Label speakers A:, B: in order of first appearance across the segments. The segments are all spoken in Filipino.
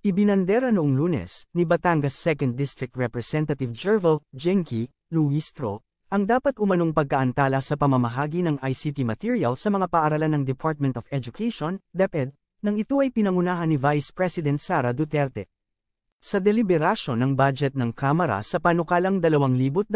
A: Ibinandera noong Lunes, ni Batangas 2nd District Representative Jervel Jenky Luistro, ang dapat umanong pagkaantala sa pamamahagi ng ICT material sa mga paaralan ng Department of Education, DepEd, nang ito ay pinangunahan ni Vice President Sara Duterte. Sa deliberasyon ng budget ng Kamara sa panukalang 2025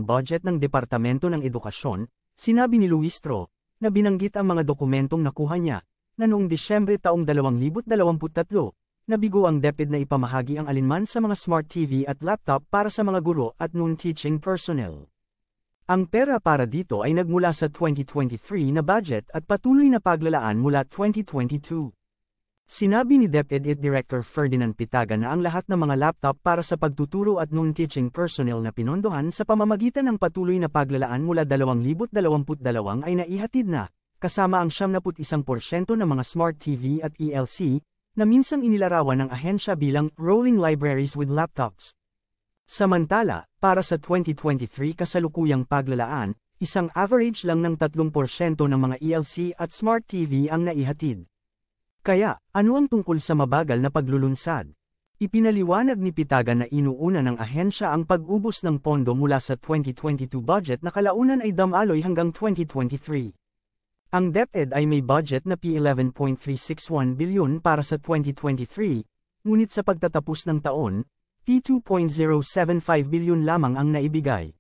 A: budget ng Departamento ng Edukasyon, sinabi ni Luistro, na binanggit ang mga dokumentong nakuha niya, na noong Disyembre taong 2023, nabigo ang DepEd na ipamahagi ang alinman sa mga smart TV at laptop para sa mga guro at non-teaching personnel. Ang pera para dito ay nagmula sa 2023 na budget at patuloy na paglalaan mula 2022. Sinabi ni DepEd Director Ferdinand Pitaga na ang lahat ng mga laptop para sa pagtuturo at non-teaching personnel na pinondohan sa pamamagitan ng patuloy na paglalaan mula 2022 ay naihatid na, kasama ang 71% ng mga smart TV at ELC, na minsang inilarawan ng ahensya bilang rolling libraries with laptops. Samantala, para sa 2023 kasalukuyang paglalaan, isang average lang ng 3% ng mga ELC at smart TV ang naihatid. Kaya, ano ang tungkol sa mabagal na paglulunsad? Ipinaliwanag ni Pitaga na inuuna ng ahensya ang pag-ubos ng pondo mula sa 2022 budget na kalaunan ay damaloy hanggang 2023. Ang DepEd ay may budget na P11.361 bilyon para sa 2023, ngunit sa pagtatapos ng taon, P2.075 bilyon lamang ang naibigay.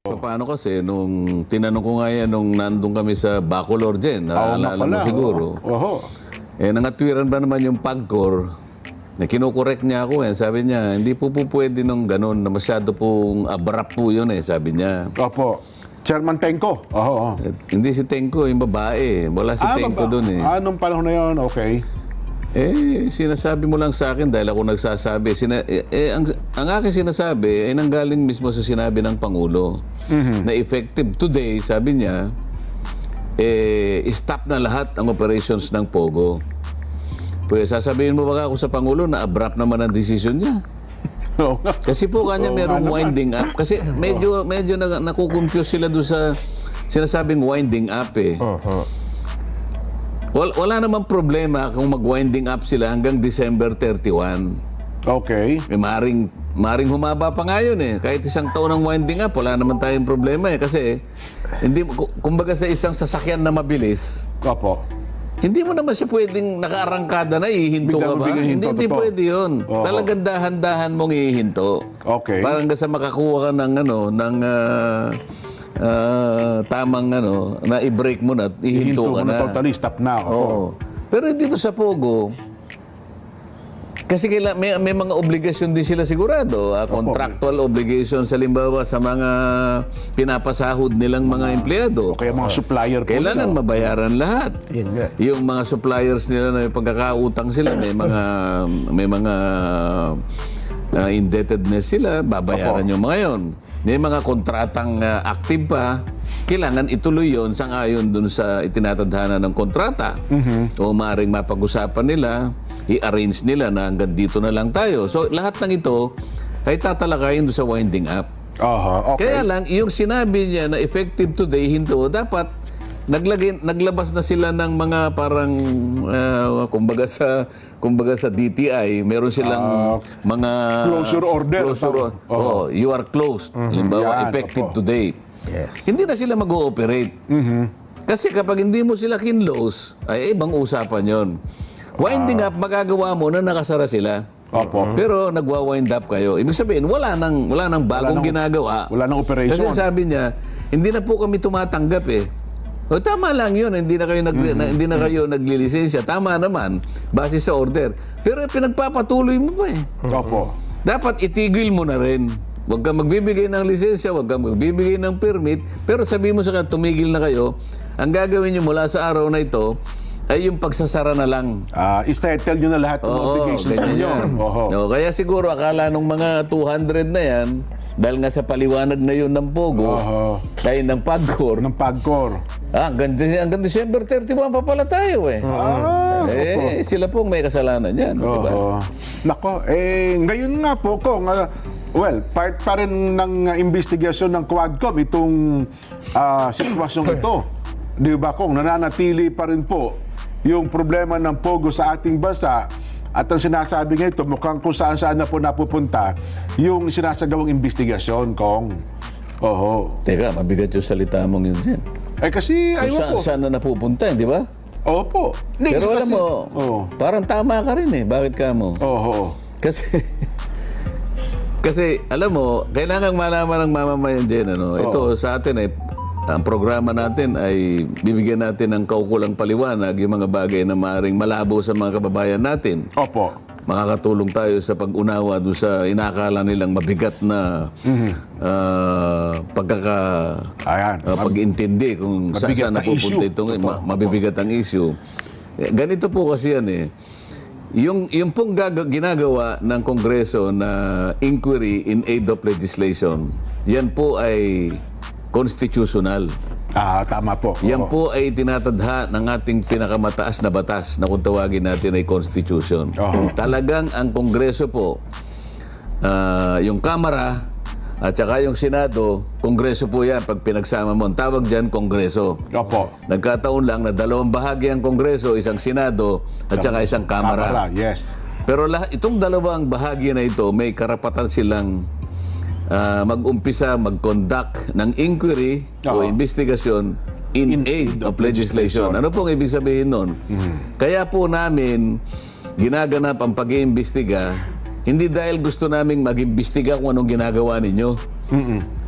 B: Paano kasi, nung tinanong ko nga yan, nung nandun kami sa Bacolor din, naalala mo siguro, nangatwiran ba naman yung PAGCOR, na kinukorek niya ako sabi niya, hindi po pwede nung ganun, na masyado pong abrupt po yun sabi niya.
C: Opo. Chairman Tenko.
B: Hindi si Tenko, yung babae. Wala si Tenko doon
C: Anong panahon na yun? Okay.
B: Sinasabi mo lang sa akin dahil ako nagsasabi. Ang aking sinasabi ay nanggaling mismo sa sinabi ng Pangulo. Na effective today, sabi niya, stop na lahat ang operations ng POGO. Pues sasabihin mo ba ako sa Pangulo na abrupt naman ang decision niya? Kasi po kanya merong winding up. Kasi medyo nakukonfuse sila doon sa sinasabing winding up Wala namang problema kung mag-winding up sila hanggang December 31.
C: Okay.
B: Maring humaba pa nga yun Kahit isang taon ng winding up, wala naman tayong problema Kasi, kumbaga sa isang sasakyan na mabilis.
C: Opo.
B: Hindi mo naman siya pwedeng nakaarangkada na ihinto ka ba? Hindi pwede yun. Talagang dahan-dahan mong ihinto.
C: Okay.
B: Parang sa makakuha ka ng tamang na i-break mo na, ihinto ka na.
C: Totally stop na.
B: Pero dito sa Pogo, kasi may mga obligasyon din sila sigurado. Contractual obligations, halimbawa sa mga pinapasahod nilang mga empleyado.
C: Kaya mga supplier po
B: kailangan mabayaran lahat. Yung mga suppliers nila na pagkakautang sila, may mga indebtedness sila, babayaran yung mga yon. May mga kontratang active pa, kailangan ituloy yon sang-ayon dun sa itinatadhana ng kontrata. O maaaring mapag-usapan nila, i-arrange nila na hanggang dito na lang tayo. So, lahat ng ito ay tatalakayin doon sa winding up.
C: Okay.
B: Kaya lang, yung sinabi niya na effective today, hinto, dapat naglabas na sila ng mga parang, kumbaga sa DTI, meron silang mga
C: closure order.
B: You are closed. Halimbawa, effective today.
A: Yes.
B: Hindi na sila mag-ooperate. Kasi kapag hindi mo sila kinlose, ay ibang usapan yon. Winding up, magagawa mo na nakasara sila. Pero nagwa-wind up kayo. Ibig sabihin, wala nang bagong ginagawa.
C: Wala nang operation.
B: Kasi sabi niya, hindi na po kami tumatanggap O tama lang yun, hindi na kayo naglilisensya. Tama naman, base sa order. Pero pinagpapatuloy mo pa Dapat itigil mo na rin. Huwag kang magbibigay ng lisensya, huwag kang magbibigay ng permit. Pero sabi mo sa kanila, tumigil na kayo. Ang gagawin niyo mula sa araw na ito, ay yung pagsasara na lang.
C: I-settle nyo na lahat ng obligations ninyo.
B: Kaya siguro akala nung mga 200 na yan, dahil nga sa paliwanag na yun ng POGO, tayo ng PAGCOR. Hanggang December 31 pa pala tayo sila pong may kasalanan yan. Diba?
C: Nako, ngayon nga po kung part pa rin ng investigasyon ng Quadcom itong sitwasyong ito. Di ba kung nananatili pa rin po yung problema ng POGO sa ating bansa At ang sinasabi ngayon, mukhang kung saan-saan na po napupunta yung sinasagawang investigasyon, Kong. Oho.
B: Teka, mabigat yung salita mong yun dyan.
C: Kasi,
B: Kung
C: ayun po.
B: saan na napupunta, di ba?
C: Opo.
B: Pero alam mo, parang tama ka rin eh. Bakit ka mo?
C: Oho.
B: Kasi alam mo, kailangan malaman ng mamamayan dyan. Ito sa atin ay, ang programa natin ay bibigyan natin ng kaukulang paliwanag yung mga bagay na maaaring malabo sa mga kababayan natin.
C: Opo.
B: Makakatulong tayo sa pag-unawa doon sa inakala nilang mabigat na pag-intindi kung saan napupunta itong mabibigat ang issue. Ganito po kasi yan eh. Yung pong ginagawa ng Kongreso na inquiry in aid of legislation, yan po ay constitutional.
C: Tama po.
B: Yan po ay tinatadha ng ating pinakamataas na batas na kung tawagin natin ay Constitution. Talagang ang Kongreso po, yung Kamara at saka yung Senado, Kongreso po yan. Pag pinagsama mo, ang tawag dyan, Kongreso.
C: Opo.
B: Nagkataon lang na dalawang bahagi ang Kongreso, isang Senado at saka isang Kamara.
C: Yes.
B: Pero itong dalawang bahagi na ito, may karapatan silang mag-umpisa, mag-conduct ng inquiry o investigasyon in aid of legislation. Ano pong ibig sabihin nun? Kaya po namin ginaganap ang pag-iimbestiga, hindi dahil gusto naming mag-imbestiga kung anong ginagawa ninyo.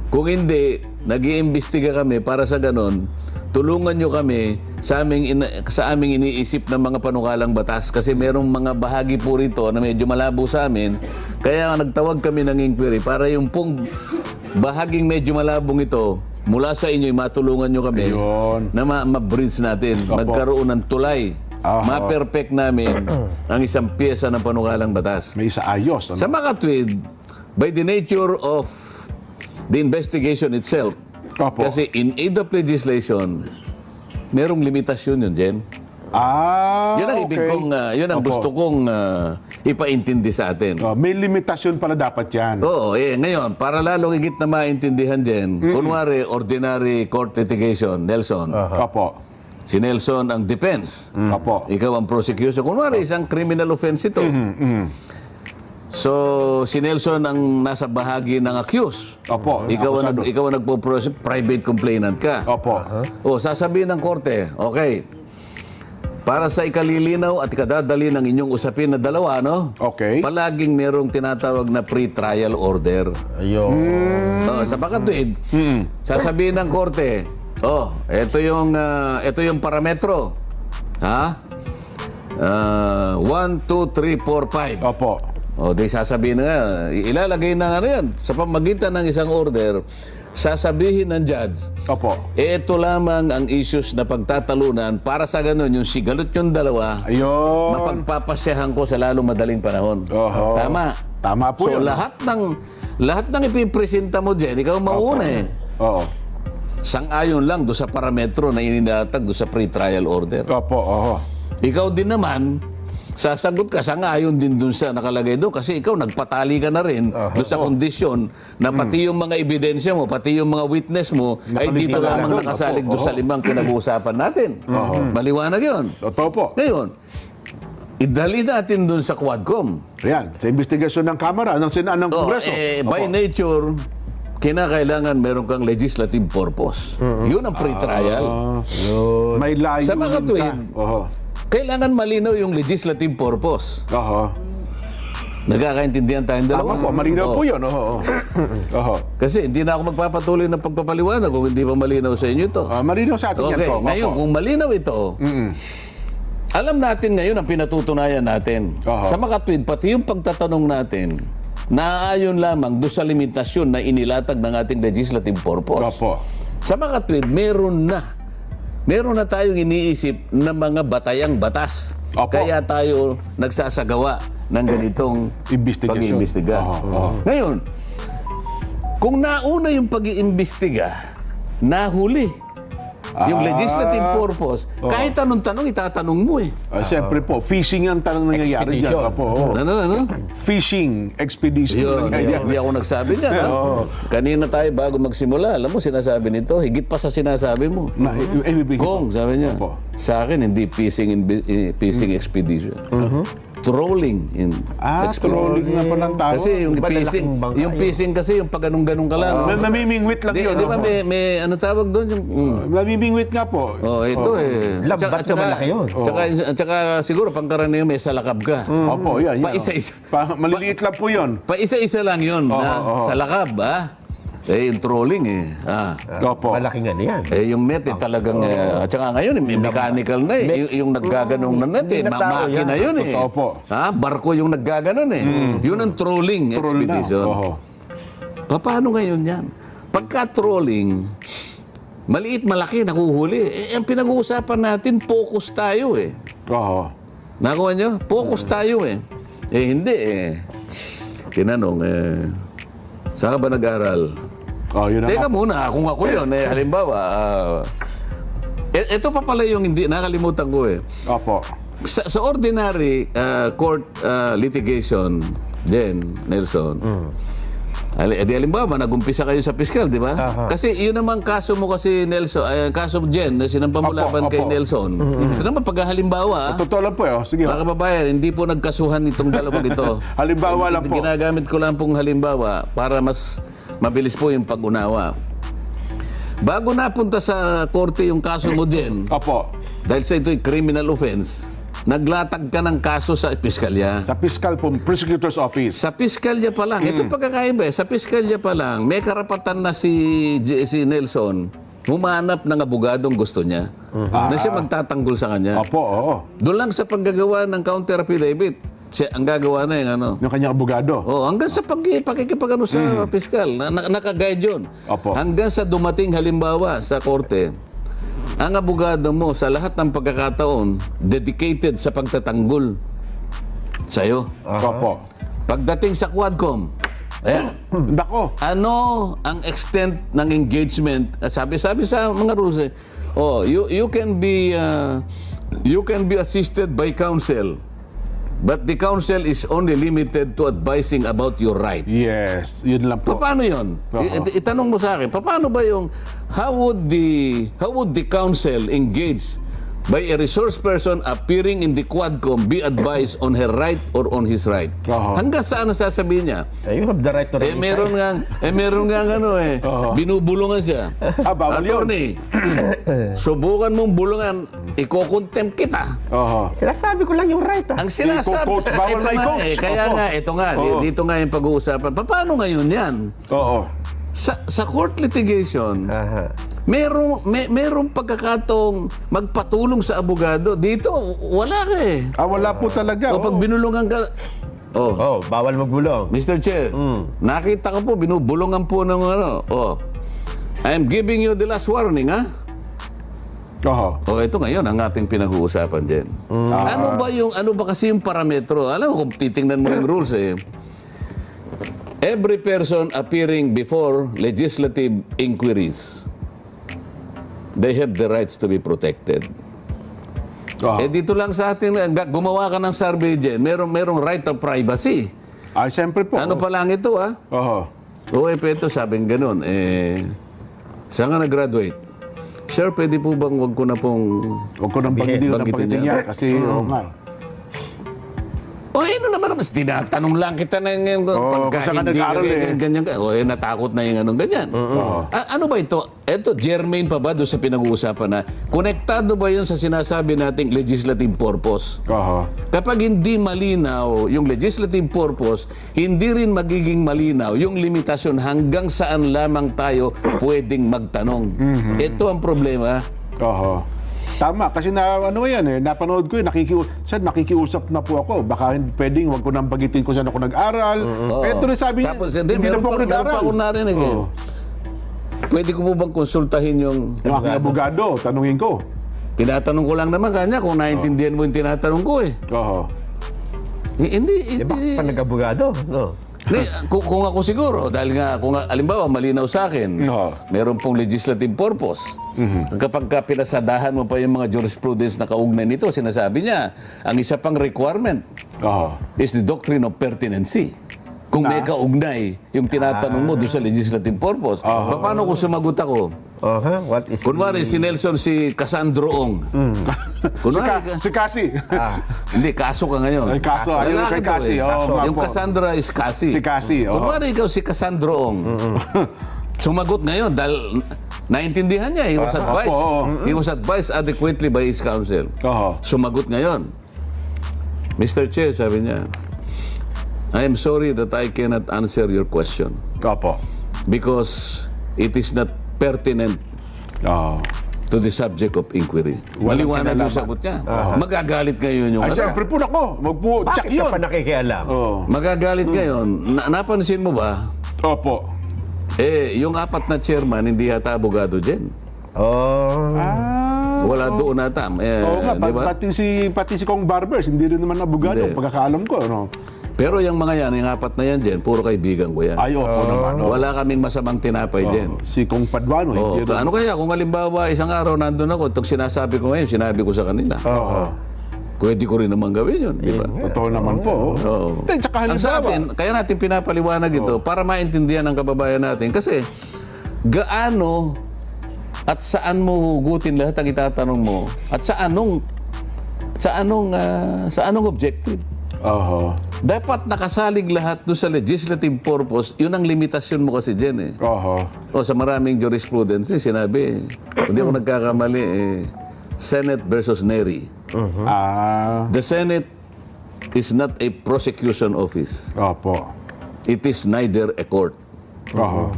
B: Kung hindi, nag-iimbestiga kami para sa ganon, tulungan nyo kami sa aming iniisip ng mga panukalang batas kasi merong mga bahagi po rito na medyo malabo sa amin. Kaya nagtawag kami ng inquiry para yung pong bahaging medyo malabong ito, mula sa inyo, matulungan nyo kami na ma-bridge natin, magkaroon ng tulay. Ma-perfect namin ang isang pyesa ng panukalang batas.
C: May isa ayos.
B: Sa makatwid, by the nature of the investigation itself, kasi in aid of legislation, merong limitasyon yun, Jen. Yun ang ibig kong, yun ang gusto kong ipaintindi sa atin.
C: May limitasyon pala dapat yan.
B: Oo, ngayon, para lalong higit na maintindihan, Jen, kunwari, ordinary court litigation, Nelson.
C: Opo.
B: Si Nelson ang defense.
C: Opo.
B: Ikaw ang prosecution. Kunwari, isang criminal offense ito. So, si Nelson ang nasa bahagi ng accused.
C: Opo.
B: Ikaw ang private complainant ka.
C: Opo.
B: Sasabihin ng korte, okay, para sa ikalilinaw at ikadadali ng inyong usapin na dalawa, no?
C: Okay.
B: Palaging merong tinatawag na pre-trial order. Sa pagkatwid, sasabihin ng korte, ito yung parametro. 1, 2, 3, 4, 5.
C: Opo.
B: Di sasabihin nga, ilalagay na nga yan sa pamagitan ng isang order, sasabihin ng judge, ito lamang ang issues na pagtatalunan para sa ganun, yung sigalot yung dalawa, mapagpapasyahan ko sa lalong madaling panahon. Tama?
C: Tama po
B: so,
C: yun.
B: lahat ng ipipresenta mo dyan, ikaw mauna
C: Oo.
B: Sang-ayon lang do sa parametro na inilatag do sa pre-trial order. Ikaw din naman, sasagot ka sang-ayon din dun sa nakalagay doon kasi ikaw nagpatali ka na rin doon sa kondisyon na pati yung mga ebidensya mo, pati yung mga witness mo ay dito lamang nakasalig doon sa 5 pinag-uusapan natin. Maliwanag yun.
C: Totoo po.
B: Ngayon, idali natin doon sa Quadcom.
C: Yan, sa investigasyon ng Kamara, ng Kongreso.
B: By nature, kinakailangan meron kang legislative purpose. Yun ang pre-trial.
C: May layunin
B: sa mga tuwid, kailangan malinaw yung legislative purpose. Nagkakaintindihan tayong dalawa.
C: Tama po, malinaw po yun.
B: Kasi hindi na ako magpapatuloy ng pagpapaliwanag kung hindi pa malinaw sa inyo ito.
C: Malinaw sa atin yan po.
B: Ngayon, kung malinaw ito, alam natin ngayon ang pinatutunayan natin. Sa makatwid, pati yung pagtatanong natin, naaayon lamang doon sa limitasyon na inilatag ng ating legislative purpose. Sa makatwid, meron na tayong iniisip na mga batayang batas. Kaya tayo nagsasagawa ng ganitong pag-iimbestiga. Ngayon, kung nauna yung pag-iimbestiga, nahuli yung legislative purpose, kahit anong tanong, itatanong mo
C: Siyempre po, fishing ang tanong nangyayari dyan.
B: Ano?
C: Fishing expedition.
B: Hindi ako nagsabi niyan. Kanina tayo bago magsimula, alam mo, sinasabi nito, higit pa sa sinasabi mo. Kung, sabi niya, sa akin, hindi fishing expedition. trolling in
C: Trolling na pa ng tao.
B: Kasi yung
D: Iba
B: phishing,
D: lalaking bangka
B: yung phishing kasi yung pag ganun-ganun ka lang.
C: Namimingwit lang yun.
B: Di ba may ano tawag doon? Yung,
C: Namimingwit nga po.
B: ito
D: Lambat na malaki yun.
B: Tsaka siguro pangkaraniwan may salakab ka.
C: Opo, yan.
B: Pa isa-isa.
C: Maliliit lang po yun.
B: Pa isa-isa lang yun na salakab, yung trolling
C: Opo.
D: Malaking ano yan.
B: Yung net talagang at saka ngayon may mechanical na yung naggaganong na net makina yun
C: Opo.
B: barko yung naggaganon yun ang trolling expedition. Paano ngayon yan? Pagka trolling maliit malaki nakuhuli ang pinag-uusapan natin focus tayo nakuha nyo? Focus tayo hindi tinanong saan ka ba nag-aral? Teka muna, kung ako yun, halimbawa, ito pa pala yung hindi, nakalimutan ko
C: Opo.
B: Sa ordinary court litigation, Jen, Nelson, halimbawa, nagumpisa kayo sa piskal, di ba? Kasi yun naman kaso mo kasi, Nelson, kaso Jen, na sinampamulaban kay Nelson. Ito naman, paghalimbawa,
C: Totoo lang po sige.
B: mga kababayan, hindi po nagkasuhan itong dalawang ito.
C: Halimbawa lang po.
B: Ginagamit ko lang pong halimbawa para mas mabilis po yung pag-unawa. Bago napunta sa korte yung kaso mo din, dahil sa ito'y criminal offense, naglatag ka ng kaso sa piskalya.
C: Sa fiscal po, prosecutor's office.
B: Sa piskalya pa lang, ito pagkakaiba sa piskalya pa lang, may karapatan na si Nelson humanap ng abogadong gusto niya na siya magtatanggol sa kanya. Doon lang sa paggagawa ng counter affidavit, siya ang gagawa na
C: yung kanyang abogado.
B: Hanggang sa pakikipag-ano sa piskal, naka-guide yun. Hanggang sa dumating halimbawa sa korte, ang abogado mo sa lahat ng pagkakataon, dedicated sa pagtatanggol sa'yo. Pagdating sa Quadcom, ano ang extent ng engagement? Sabi sa mga rules, you can be assisted by counsel. But the counsel is only limited to advising about your right.
C: Yes, yun lang po.
B: Paano yun? Itanong mo sa akin, paano ba yung, how would the counsel engage by a resource person appearing in the Quadcom be advised on her right or on his right? Hanggang saan ang sasabihin niya?
D: You have the right to
B: meron nga binubulungan siya.
C: Bawal yun.
B: Attorney, subukan mong bulungan, iko-contempt kita.
D: Sinasabi ko lang yung right.
B: Ang sinasabi,
C: bawal na i-coach.
B: Kaya nga, ito nga, dito nga yung pag-uusapan. Paano ngayon yan? Sa court litigation, merong pagkakataong magpatulong sa abogado. Dito, wala ka
C: wala po talaga.
B: O pag binulungan ka,
D: bawal magbulong.
B: Mr. Chair, nakita ko po, binubulungan po ng I am giving you the last warning, ito ngayon ang ating pinag-uusapan din. Ano ba kasi yung parametro? Alam mo kung titingnan mo yung rules every person appearing before legislative inquiries, they have the rights to be protected. Dito lang sa atin, gumawa ka ng survey dyan, merong right of privacy.
C: Siyempre po.
B: Ano pa lang ito, ito, sabing ganun, saan ka nag-graduate? Sir, pwede po bang wag ko na banggitin niya?
C: Kasi,
B: ano naman, mas tinatanong lang kita na yung pagka hindi ganyan. Natakot na yung ganyan. Ano ba ito? Ito, germane pa ba doon sa pinag-uusapan na konektado ba yun sa sinasabi nating legislative purpose? Kapag hindi malinaw yung legislative purpose, hindi rin magiging malinaw yung limitasyon hanggang saan lamang tayo pwedeng magtanong. Ito ang problema.
C: Tama, kasi napanood ko nakikiusap na po ako. Baka pwedeng wag ko nang bagitin kung saan ako nag-aral. Ito rin sabi niya, hindi na po ako nag-aral.
B: Meron pa ako narinig Pwede ko po bang konsultahin yung
C: aking abogado? Tanungin ko.
B: Tinatanong ko lang naman kanya kung naintindihan mo yung tinatanong ko Hindi.
D: Pa nag-abogado?
B: Kung ako siguro, dahil nga, kung alimbawa, malinaw sa akin, meron pong legislative purpose. Kapag pinasadahan mo pa yung mga jurisprudence na kaugnay nito, sinasabi niya, ang isa pang requirement is the doctrine of pertinency. Kung may kaugnay yung tinatanong mo doon sa legislative purpose. Paano kung sumagot ako?
D: What is
B: Kunwari, si Nelson, si Cassandro Ong. Kunwari,
C: Si Cassie.
B: hindi, kaso ka ngayon.
C: Ay, kaso. Ayun
B: Lalaki
C: kay
B: daw
C: Cassie.
B: eh.
C: Oo,
B: Yung
C: po.
B: Cassandra is Cassie.
C: Si Cassie, oo.
B: Kunwari, ikaw si Cassandro Ong. Sumagot ngayon dahil naintindihan niya. He was advised. He was advised adequately by his counsel. Sumagot ngayon. Mr. Chair, sabi niya, I am sorry that I cannot answer your question
C: Opo.
B: because it is not pertinent to the subject of inquiry. Maliwanag yung sagot niya. Magagalit ngayon yung
C: Ay, siyempre po nako. Check
D: Bakit
C: yun.
D: ka pa nakikialam?
B: Magagalit ngayon. Napansin mo ba?
C: Opo.
B: Yung 4 na chairman, hindi yata abogado dyan. Wala doon nata.
C: Oo nga,
B: di ba?
C: pati si Kong Barbers, hindi rin naman abogado,
B: Hindi.
C: pagkakaalam ko. No?
B: Pero yung mga yan, yung 4 na yan dyan, puro kaibigan ko yan.
C: Ay, opo naman.
B: Wala kaming masamang tinapay dyan.
C: Si Kong Paduano, hindi rin.
B: Ano kaya kung halimbawa isang araw nandun ako, itong sinasabi ko ngayon, sinabi ko sa kanila. Pwede ko rin naman gawin yun, di ba?
C: Totoo naman po.
B: Oo.
C: Tsaka
B: Ang sa
C: halimbawa,
B: atin, kaya natin pinapaliwanag ito para maintindihan ng kababayan natin. Kasi gaano at saan mo hugutin lahat ang itatanong mo at sa anong objective. Dapat nakasalig lahat doon sa legislative purpose. Yun ang limitasyon mo kasi dyan eh. O sa maraming jurisprudence, sinabi, hindi ako nagkakamali, Senate versus Neri. The Senate is not a prosecution office.
C: Opo.
B: It is neither a court.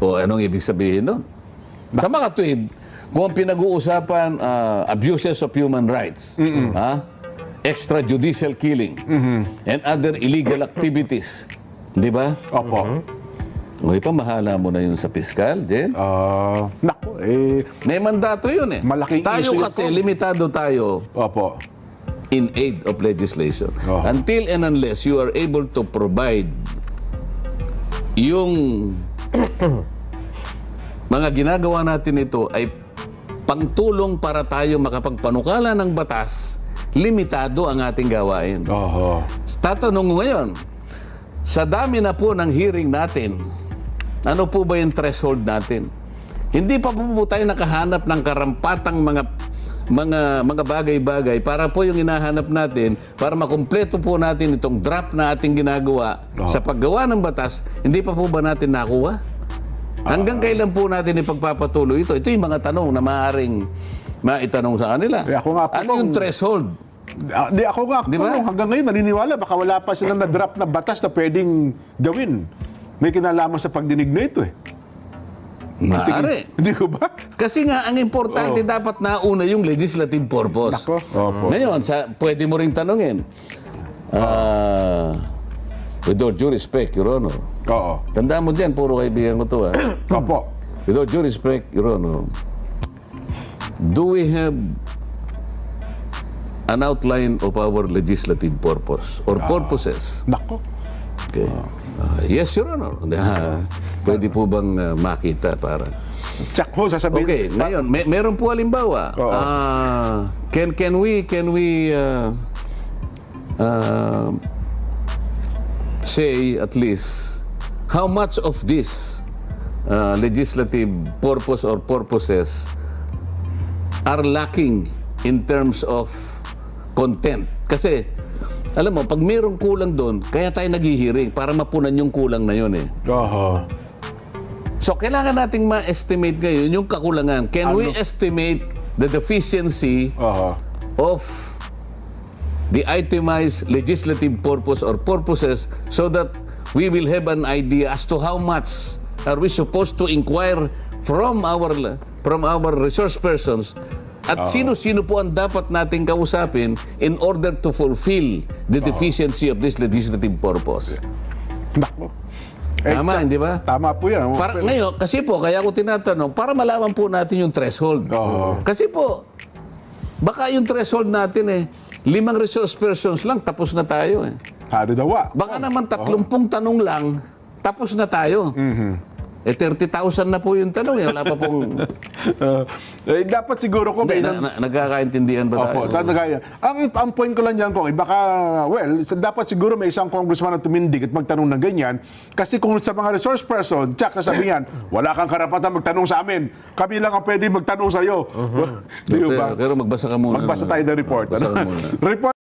B: O anong ibig sabihin nun? Sa mga tweed, kung ang pinag-uusapan abuses of human rights, extrajudicial killing, and other illegal activities, di ba?
C: Opo.
B: O ipamahala mo na yun sa piskal, Jen.
C: Naku,
B: May mandato yun eh.
C: Malaking
B: tayo
C: issue
B: kasi,
C: ito.
B: limitado tayo
C: opo.
B: in aid of legislation. Until and unless you are able to provide yung mga ginagawa natin ito ay pangtulong para tayo makapagpanukala ng batas, limitado ang ating gawain. Tatanong ko ngayon, sa dami na po ng hearing natin, ano po ba yung threshold natin? Hindi pa po tayo nakahanap ng karampatang mga bagay-bagay para po yung hinahanap natin para makumpleto po natin itong draft na ating ginagawa sa paggawa ng batas, hindi pa po ba natin nakuha? Hanggang kailan po natin ipagpapatuloy ito? Ito yung mga tanong na maaaring maitanong sa kanila.
C: Ako nga po,
B: ano yung threshold?
C: Ako nga,
B: Diba?
C: hanggang ngayon naniniwala, baka wala pa silang na-drop na batas na pwedeng gawin. May kinalaman sa pagdinig na ito eh.
B: Maaari.
C: Hindi ko ba?
B: Kasi nga, ang importante dapat nauna yung legislative purpose.
C: Nako. Opo.
B: Ngayon, pwede mo rin tanongin, with all due respect, Your Honor.
C: Oo.
B: Tandaan mo dyan, puro kaibigan ko to.
C: Opo.
B: With all due respect, Your Honor, do we have an outline of our legislative purpose or purposes?
C: Nako.
B: Okay. Yes, Your Honor. Pwede po bang makita para...
C: Check ho, sasabihin.
B: Okay, ngayon, meron po halimbawa. Can we say at least how much of this legislative purpose or purposes are lacking in terms of content? Kasi, alam mo, pag mayroong kulang doon, kaya tayo naghihiring para mapunan yung kulang na yun eh. So, kailangan nating ma-estimate ngayon yung kakulangan. Can we estimate the deficiency of the itemized legislative purpose or purposes so that we will have an idea as to how much are we supposed to inquire from our resource persons at sino-sino po ang dapat nating kausapin in order to fulfill the deficiency of this legislative purpose.
C: Nako.
B: Tama, hindi ba?
C: Tama po yan.
B: Ngayon, kasi po, kaya ko tinatanong, para malaman po natin yung threshold. Kasi po, baka yung threshold natin 5 resource persons lang, tapos na tayo eh.
C: Hari dawa.
B: Baka naman 30 tanong lang, tapos na tayo. 30,000 na po yung tanong. Wala pa pong...
C: Dapat siguro ko...
B: Hindi, nagkakaintindihan ba tayo?
C: Opo, ang point ko lang dyan ko, baka, dapat siguro may isang congressman na tumindig at magtanong ng ganyan. Kasi kung sa mga resource person, tsak sasabihin, wala kang karapatan magtanong sa amin. Kami lang ang pwede magtanong sa iyo. Di ba?
B: Pero magbasa ka muna.
C: Magbasa tayo ng report.
B: Magbasa ka muna.
C: Report